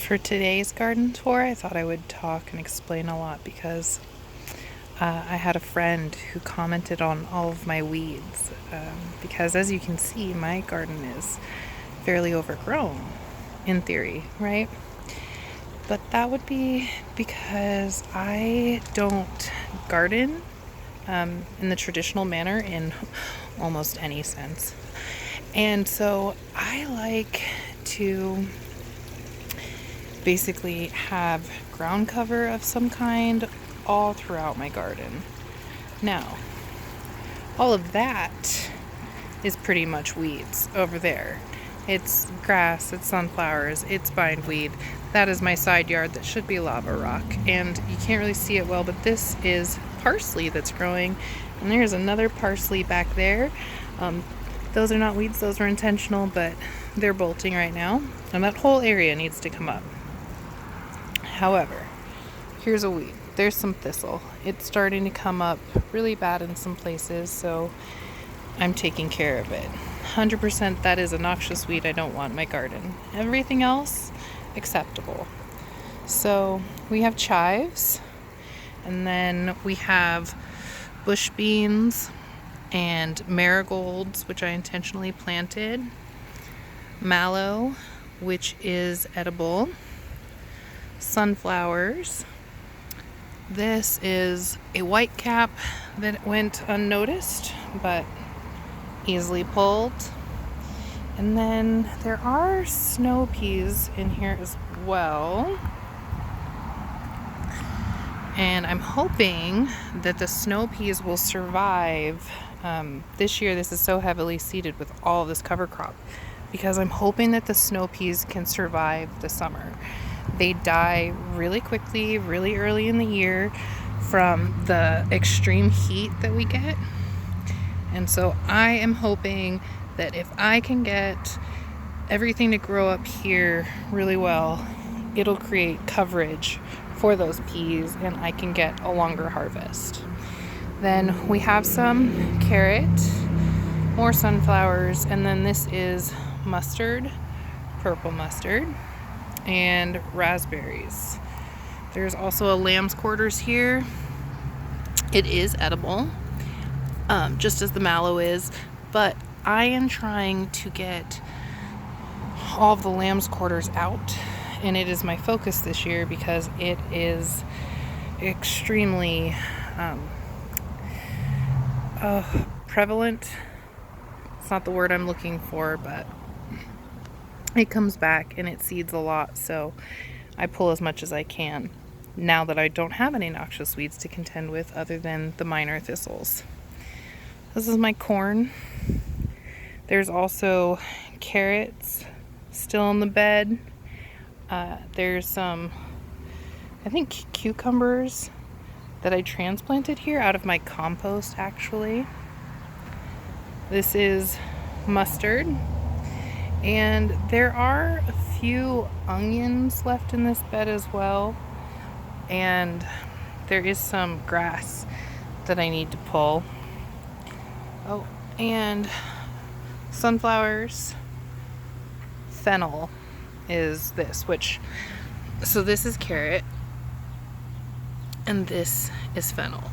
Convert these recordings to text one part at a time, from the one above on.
For today's garden tour, I thought I would talk and explain a lot because I had a friend who commented on all of my weeds because, as you can see, my garden is fairly overgrown in theory, right? But that would be because I don't garden in the traditional manner in almost any sense. And so I like to basically have ground cover of some kind all throughout my garden. Now, all of that is pretty much weeds over there. It's grass, it's sunflowers, it's bindweed. That is my side yard that should be lava rock, and you can't really see it well, but this is parsley that's growing, and there's another parsley back there. Those are not weeds, those are intentional, but they're bolting right now, and that whole area needs to come up. However, here's a weed. There's some thistle. It's starting to come up really bad in some places, so I'm taking care of it. 100% that is a noxious weed I don't want in my garden. Everything else, acceptable. So we have chives, and then we have bush beans and marigolds, which I intentionally planted, mallow, which is edible, sunflowers. This is a white cap that went unnoticed, but easily pulled. And then there are snow peas in here as well. And I'm hoping that the snow peas will survive. This year, this is so heavily seeded with all of this cover crop because I'm hoping that the snow peas can survive the summer. They die really quickly, really early in the year from the extreme heat that we get. And so I am hoping that if I can get everything to grow up here really well, it'll create coverage for those peas and I can get a longer harvest. Then we have some carrot, more sunflowers, and then this is mustard, purple mustard, and raspberries. There's also a lamb's quarters here. It is edible, just as the mallow is, but I am trying to get all of the lamb's quarters out, and it is my focus this year because it is extremely prevalent. It's not the word I'm looking for, but it comes back and it seeds a lot, so I pull as much as I can now that I don't have any noxious weeds to contend with other than the minor thistles. This is my corn. There's also carrots still in the bed. There's some, I think, cucumbers that I transplanted here out of my compost, actually. This is mustard. And there are a few onions left in this bed as well. And there is some grass that I need to pull. Oh, and sunflowers. Fennel is this, so this is carrot, and this is fennel.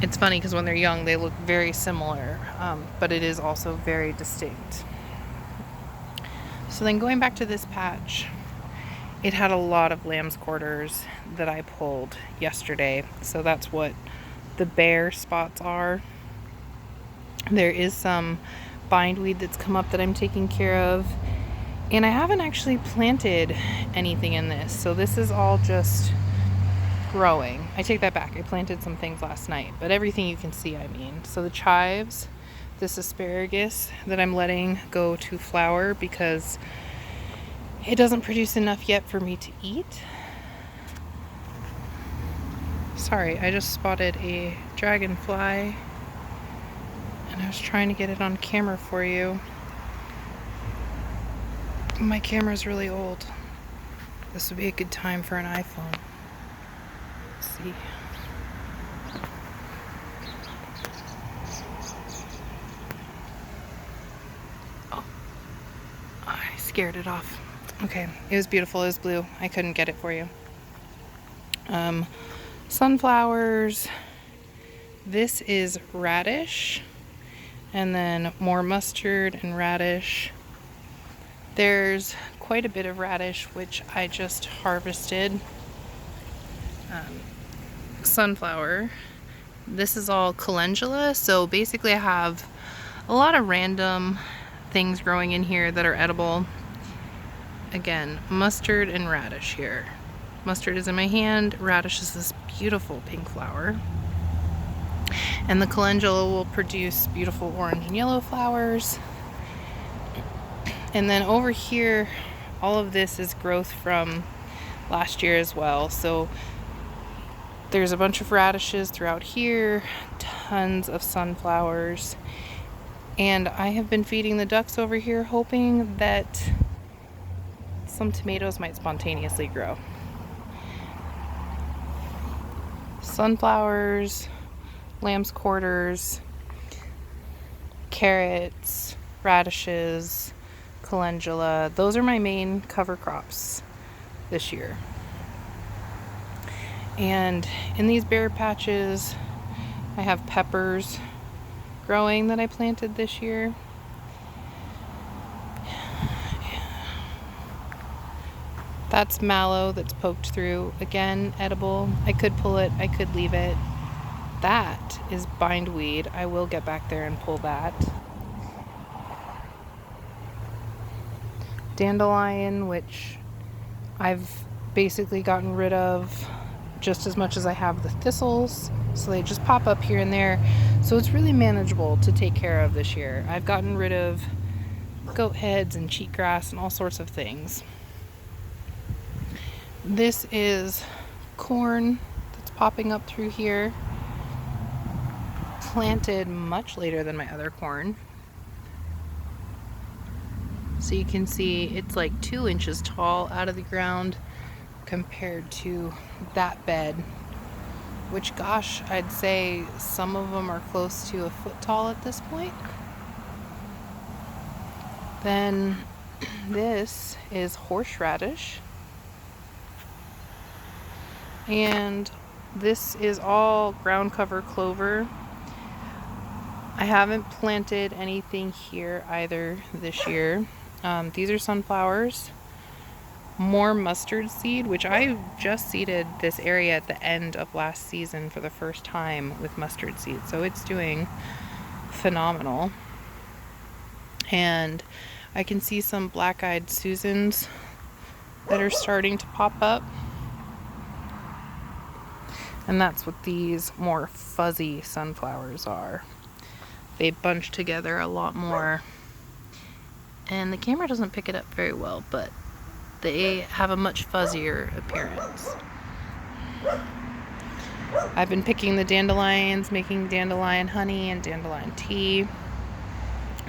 It's funny because when they're young, they look very similar, but it is also very distinct. So then going back to this patch, it had a lot of lamb's quarters that I pulled yesterday. So that's what the bare spots are. There is some bindweed that's come up that I'm taking care of. And I haven't actually planted anything in this. So this is all just growing. I take that back. I planted some things last night, but everything you can see, I mean. So the chives, this asparagus that I'm letting go to flower because it doesn't produce enough yet for me to eat. Sorry, I just spotted a dragonfly and I was trying to get it on camera for you. My camera's really old. This would be a good time for an iPhone. See. Oh, I scared it off. Okay, it was beautiful. It was blue. I couldn't get it for you. Sunflowers. This is radish, and then more mustard and radish. There's quite a bit of radish, which I just harvested. Sunflower. This is all calendula, so basically I have a lot of random things growing in here that are edible. Again, mustard and radish here. Mustard is in my hand, radish is this beautiful pink flower. And the calendula will produce beautiful orange and yellow flowers. And then over here, all of this is growth from last year as well. So there's a bunch of radishes throughout here, tons of sunflowers. And I have been feeding the ducks over here, hoping that some tomatoes might spontaneously grow. Sunflowers, lamb's quarters, carrots, radishes, calendula. Those are my main cover crops this year. And in these bare patches, I have peppers growing that I planted this year. That's mallow that's poked through. Again, edible. I could pull it, I could leave it. That is bindweed. I will get back there and pull that. Dandelion, which I've basically gotten rid of just as much as I have the thistles, so they just pop up here and there, so it's really manageable to take care of this year. I've gotten rid of goat heads and cheatgrass and all sorts of things. This is corn that's popping up through here, planted much later than my other corn. So you can see it's like 2 inches tall out of the ground compared to that bed, which, gosh, I'd say some of them are close to a foot tall at this point. Then this is horseradish, and this is all ground cover clover. I haven't planted anything here either this year. These are sunflowers. More mustard seed, which I just seeded this area at the end of last season for the first time with mustard seed, so it's doing phenomenal. And I can see some black-eyed Susans that are starting to pop up, and that's what these more fuzzy sunflowers are. They bunch together a lot more, and the camera doesn't pick it up very well, but they have a much fuzzier appearance. I've been picking the dandelions, making dandelion honey and dandelion tea.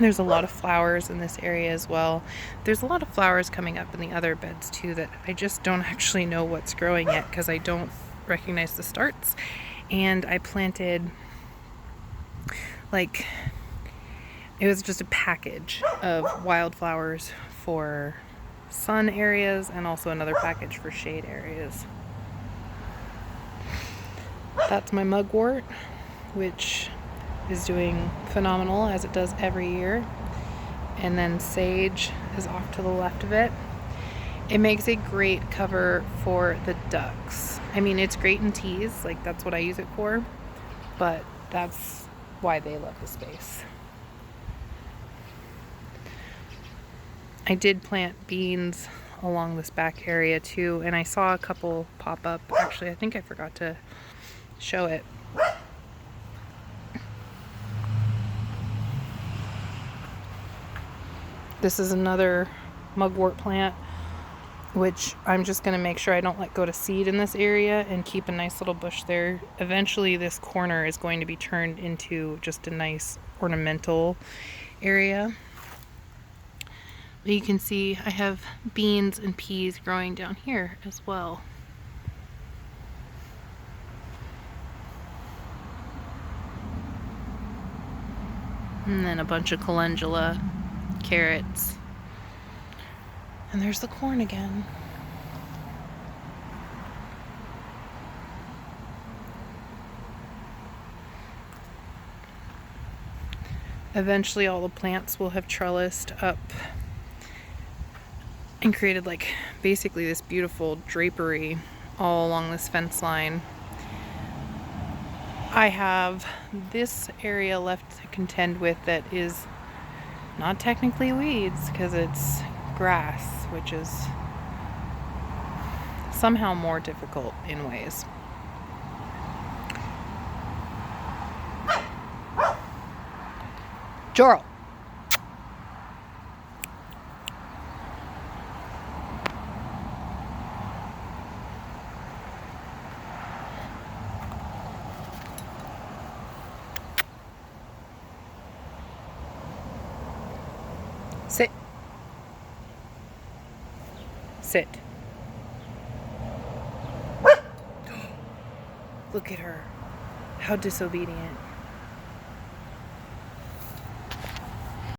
There's a lot of flowers in this area as well. There's a lot of flowers coming up in the other beds too that I just don't actually know what's growing yet because I don't recognize the starts. And I planted, like, it was just a package of wildflowers for sun areas and also another package for shade areas. That's my mugwort, which is doing phenomenal as it does every year. And then sage is off to the left of it. It makes a great cover for the ducks. I mean, it's great in teas, like that's what I use it for, but that's why they love the space. I did plant beans along this back area too, and I saw a couple pop up. Actually, I think I forgot to show it. This is another mugwort plant, which I'm just going to make sure I don't let go to seed in this area and keep a nice little bush there. Eventually this corner is going to be turned into just a nice ornamental area. But you can see I have beans and peas growing down here as well. And then a bunch of calendula, carrots. And there's the corn again. Eventually all the plants will have trellised up and created like basically this beautiful drapery all along this fence line. I have this area left to contend with that is not technically weeds because it's grass, which is somehow more difficult in ways. Jorl. Sit. Sit. Look at her. How disobedient.